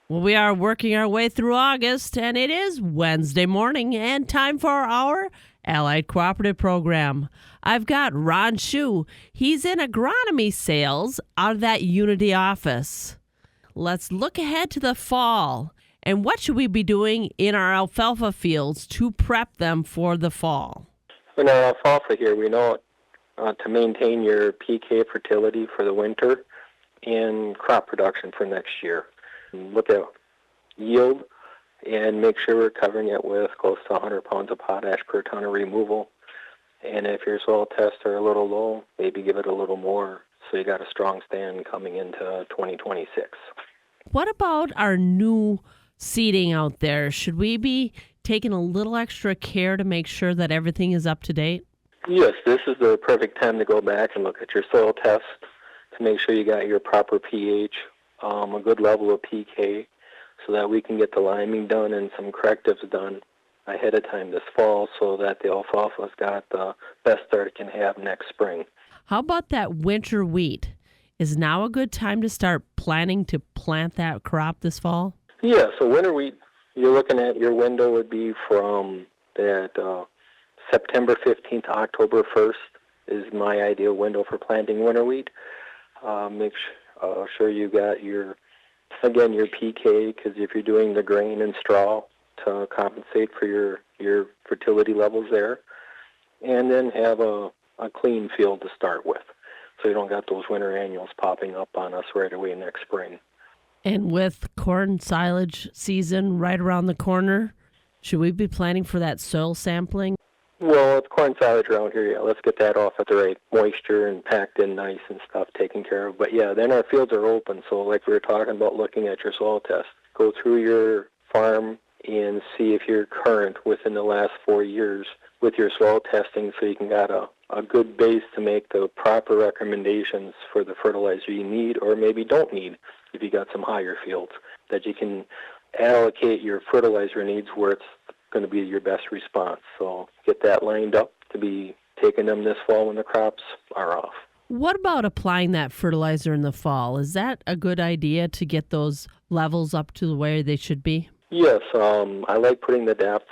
Well, we are working our way through August, and it is Wednesday morning and time for our Allied Cooperative program. I've got Ron Schuh. He's in agronomy sales out of that Unity office. Let's look ahead to the fall. And what should we be doing in our alfalfa fields to prep them for the fall? In our alfalfa here, we know to maintain your PK fertility for the winter and crop production for next year. Look at yield and make sure we're covering it with close to 100 pounds of potash per ton of removal. And if your soil tests are a little low, maybe give it a little more so you got a strong stand coming into 2026. What about our new seeding out there? Should we be taking a little extra care to make sure that everything is up to date? Yes, this is the perfect time to go back and look at your soil test to make sure you got your proper pH, a good level of PK, so that we can get the liming done and some correctives done ahead of time this fall so that the alfalfa's got the best start it can have next spring. How about that winter wheat? Is now a good time to start planning to plant that crop this fall? Yeah, so winter wheat, you're looking at your window would be from that September 15th to October 1st is my ideal window for planting winter wheat. Make sure you got your PK, because if you're doing the grain and straw to compensate for your fertility levels there, and then have a clean field to start with, so you don't got those winter annuals popping up on us right away next spring. And with corn silage season right around the corner, should we be planning for that soil sampling? Well, with corn silage around here, yeah, let's get that off at the right moisture and packed in nice and stuff taken care of. But yeah, then our fields are open. So like we were talking about looking at your soil test, go through your farm and see if you're current within the last 4 years with your soil testing so you can get a good base to make the proper recommendations for the fertilizer you need or maybe don't need if you got some higher fields, that you can allocate your fertilizer needs where it's going to be your best response. So get that lined up to be taking them this fall when the crops are off. What about applying that fertilizer in the fall? Is that a good idea to get those levels up to where they should be? Yes, I like putting the DAP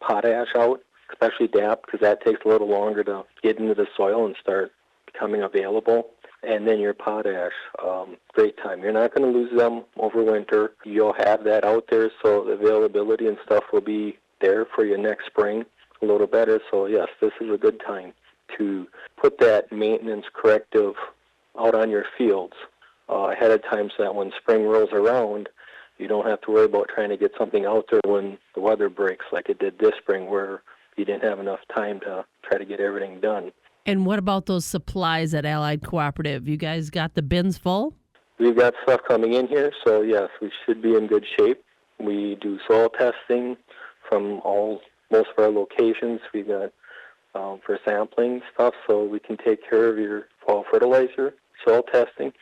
potash out, especially DAP, because that takes a little longer to get into the soil and start becoming available. And then your potash, great time. You're not going to lose them over winter. You'll have that out there, so the availability and stuff will be there for you next spring a little better. So yes, this is a good time to put that maintenance corrective out on your fields ahead of time so that when spring rolls around, you don't have to worry about trying to get something out there when the weather breaks like it did this spring where you didn't have enough time to try to get everything done. And what about those supplies at Allied Cooperative? You guys got the bins full? We've got stuff coming in here, so yes, we should be in good shape. We do soil testing from most of our locations. We've got for sampling stuff, so we can take care of your fall fertilizer, soil testing,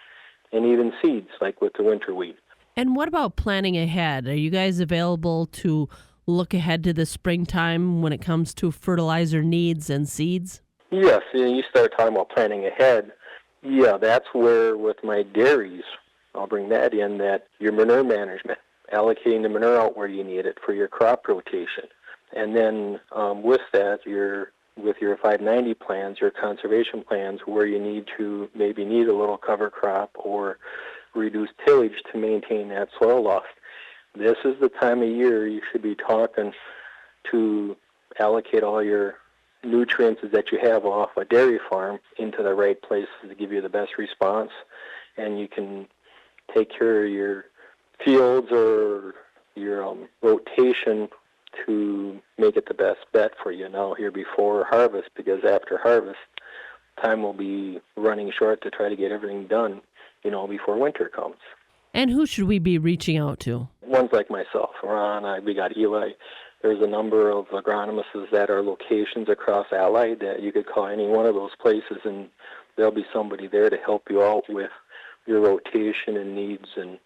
and even seeds, like with the winter wheat. And what about planning ahead? Are you guys available to look ahead to the springtime when it comes to fertilizer needs and seeds? Yes, and you start talking about planning ahead. Yeah, that's where with my dairies, I'll bring that in, that your manure management, allocating the manure out where you need it for your crop rotation. And then with that, with your 590 plans, your conservation plans, where you need a little cover crop or reduce tillage to maintain that soil loss. This is the time of year you should be talking to allocate all your nutrients that you have off a dairy farm into the right places to give you the best response, and you can take care of your fields or your rotation to make it the best bet for you now here before harvest, because after harvest time will be running short to try to get everything done, before winter comes. And who should we be reaching out to? Ones like myself, Ron, we got Eli. There's a number of agronomists that are locations across Allied that you could call any one of those places, and there'll be somebody there to help you out with your rotation and needs and,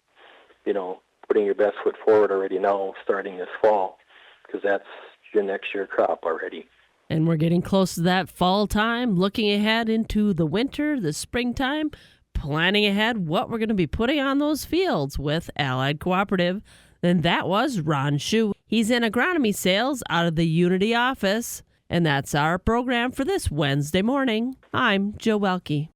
putting your best foot forward already now starting this fall, because that's your next year crop already. And we're getting close to that fall time, looking ahead into the winter, the springtime. planning ahead what we're going to be putting on those fields with Allied Cooperative. And that was Ron Schuh. He's in agronomy sales out of the Unity office. And that's our program for this Wednesday morning. I'm Joe Welke.